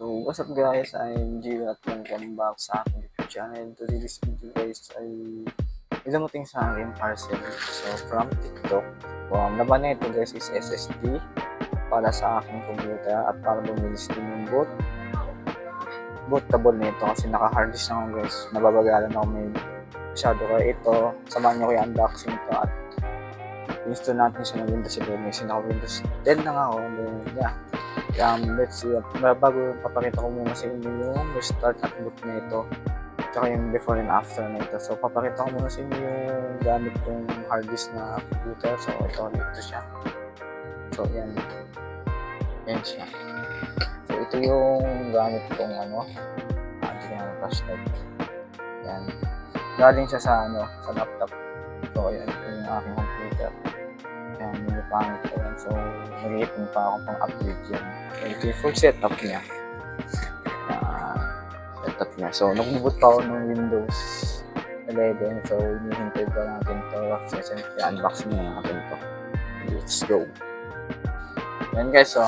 So, what's up guys? I'm Gio at welcome back sa aking YouTube channel. Today's video guys ay ilumating sa akin parcel. So, from TikTok. Ang laman nito guys is SSD para sa aking computer at para bumilis din yung bootable nito kasi naka-hard disk na ako guys. Nababagalan ako masyado kaya ito. Samahan nyo ko yung unboxing ito at install natin siya ng Windows 11 kasi naka-Windows 10 na nga ako. Yeah. Let's see, bago papakita ko muna sa inyo yung restart at boot na ito tsaka yung before and after na ito. So papakita ko muna sa inyo yung gamit kong hard disk na computer. So ito siya. So yan siya. So ito yung gamit kong hindi ko na flashlight. Yan, galing siya sa laptop. So ayan, ito yung aking computer. Ayan, medyo pangit ko yan. So nag-iipon pa ako pang upgrade yan. So ito yung full setup niya. So nag-boot pa ako ng Windows 11. So hinihintay pa natin ito. So unboxing na natin ito. Let's go. Yan guys, so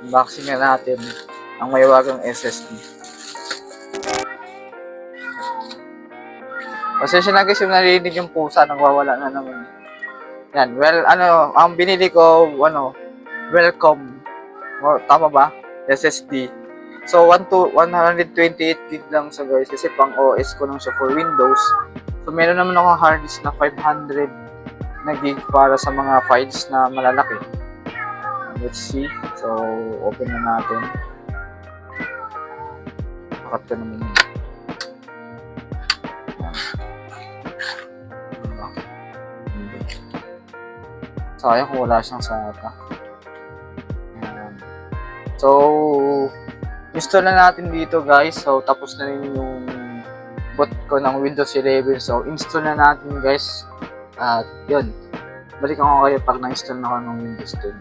unboxing na natin ang mayawagang SSD. Pasensya na guys yung narinig yung pusa, nagwawala na naman. Yan, well, ang binili ko, welcome, or tama ba? SSD. So, 128 gig lang sa guys, kasi pang OS ko lang siya for Windows. So, meron naman ako hard disk na 500 na gig para sa mga files na malalaki. Let's see. So, open na natin. Pakat ka naman yun. Sayang kung wala siyang SATA. So, install na natin dito guys. So, tapos na rin yung boot ko ng Windows 11. So, install na natin guys. At yun, balikan ko kayo pag na-install na ako ng Windows 10.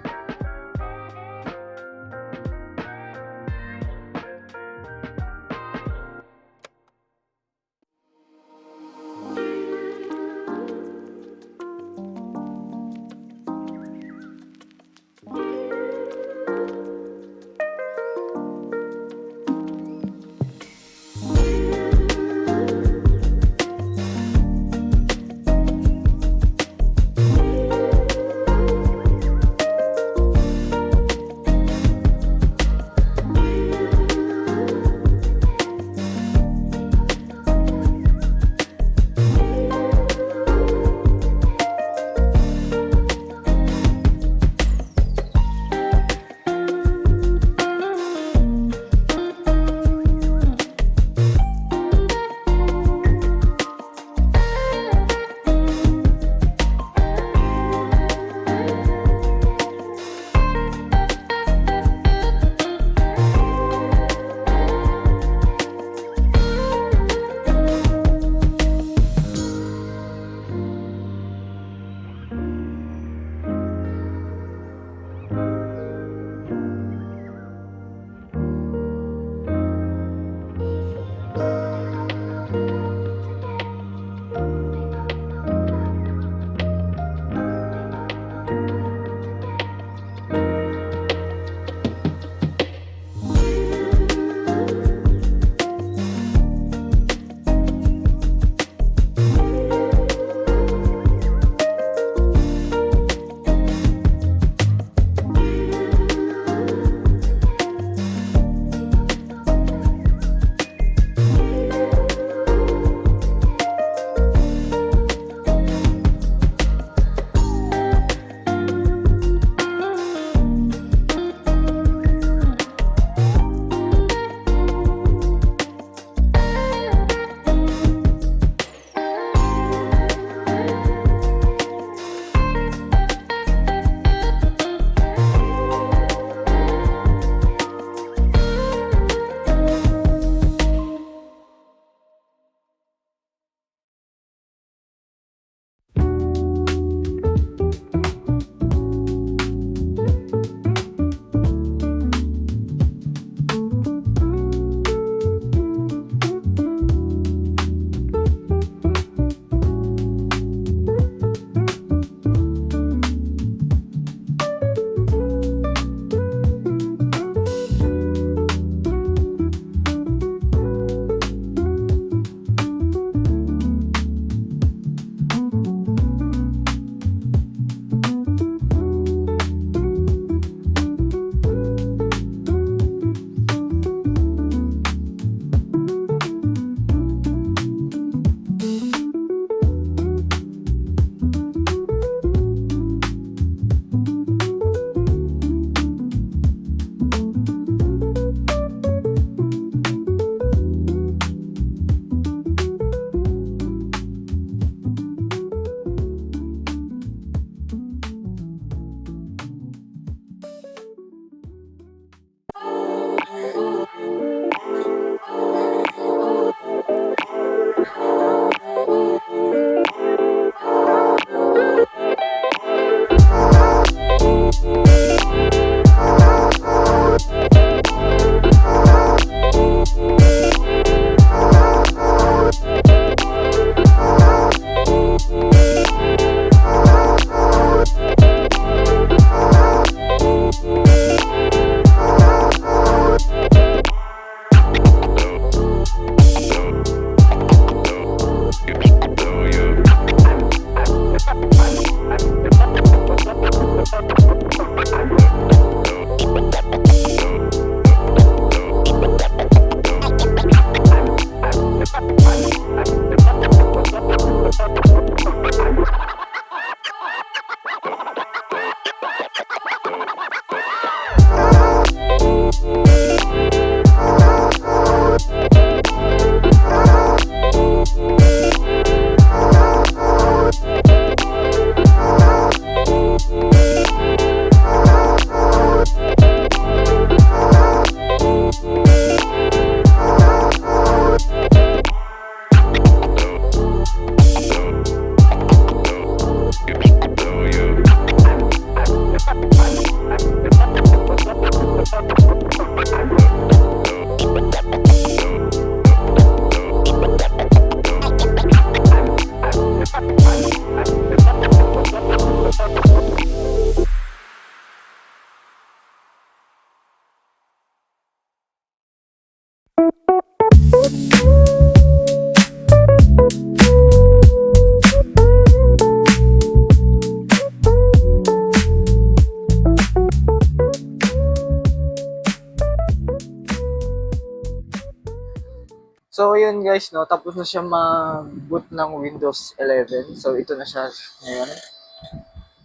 So, yun guys, no, tapos na siya mag-boot ng Windows 11. So, ito na siya ngayon.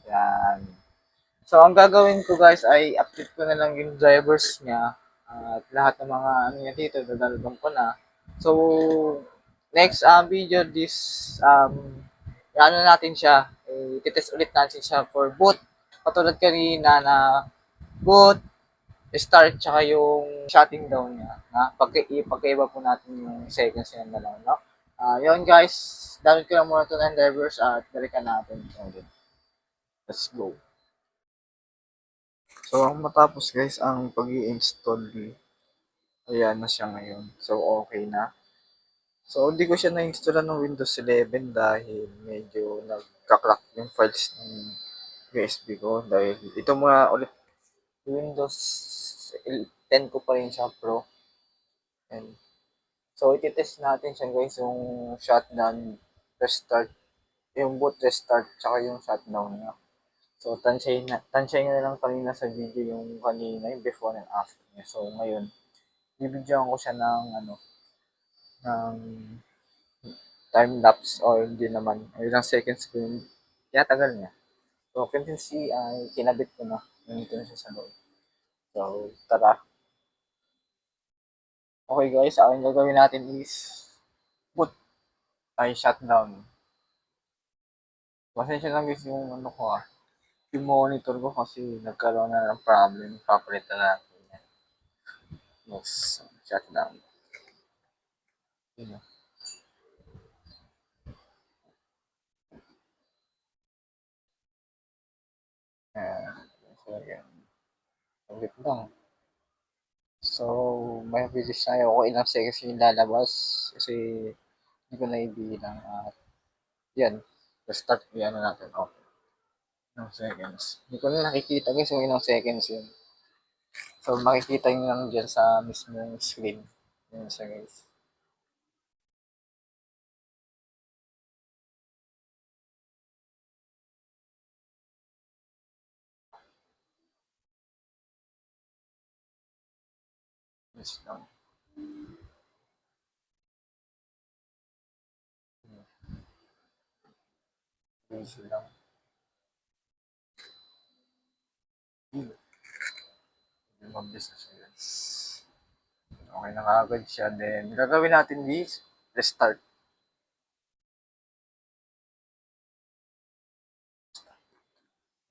Yan. So, ang gagawin ko guys ay update ko na lang yung drivers niya at lahat ng mga ano niya dito, dadalawang ko na. So, next video, this, ano natin siya, titest ulit natin siya for boot. Katulad kanina na boot, start, tsaka yung shutting down niya. Pagkaiba po natin yung seconds niya na lang, no? Yun guys, damit ko lang muna ito ng drivers at balikan natin. Let's go. So, ang matapos guys, ang pag install ayan na siya ngayon. So, okay na. So, hindi ko siya na-install ng Windows 11 dahil medyo nagka-crack yung files ng USB ko. Dahil ito muna ulit, Windows 10 ko pa rin siya Pro. And, so, ititest natin siya guys, yung shutdown, restart, yung boot restart, tsaka yung shutdown niya. So, tansyahin na lang kanina sa video yung kanina, yung before and after niya. So, ngayon, bibidyoan ko siya ng, ng time-lapse or hindi naman, ilang seconds ko yung tinatagal niya. So, contingency ay kinabit ko na. Nandito na siya sa loob. So, tara. Okay guys, ang gagawin natin is boot ay shutdown. Pasensya lang guys yung ano ko yung monitor ko kasi nagkaroon na ng problem. Papalitan natin yan. Yes, shutdown. Yun. Ayan. So, yan. Ulit lang. So, may bilis na ako ilang seconds yung lalabas kasi hindi ko na ibilang at yan. Start yan na natin. Okay. Ilang seconds. Hindi ko na nakikita guys yung ilang seconds yun. So, makikita nyo lang dyan sa mismong screen. Yun siya guys. Yes lang. Yes lang. Mabilis na siya guys. Okay na agad siya. Then, gagawin natin is restart.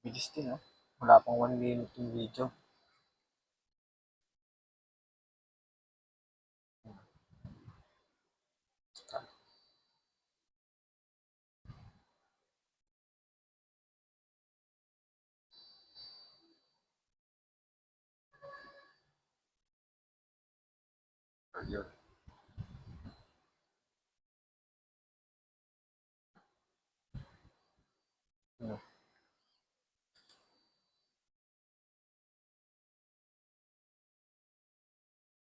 Bilis din Wala pang 1 minute yung video. Yun.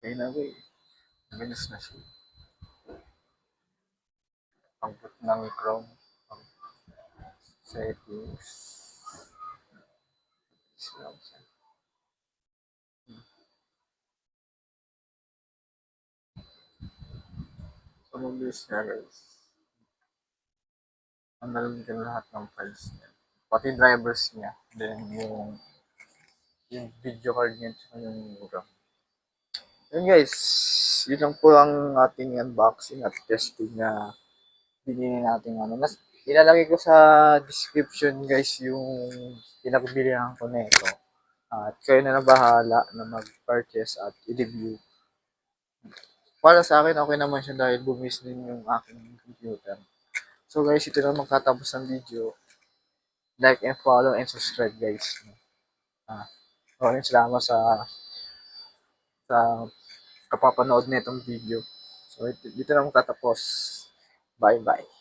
Okay na ba Bilis na siya. Pag-boot ng Chrome. Settings. Islam siya. So, mabilis niya guys. Analagyan lahat ng files niya. Pati drivers niya. Then, yung video card niya at yung RAM. Yun guys, yun lang po ang ating unboxing at testing na binili natin Mas ilalagay ko sa description guys yung pinagbilihan ko na ito. At kayo na bahala na mag-purchase at i-review. Para sa akin, okay naman siya dahil bumis din yung aking computer. So guys, ito na magtatapos ng video. Like and follow and subscribe guys. Maraming salamat sa kapapanood na itong video. So dito na magtatapos. Bye bye.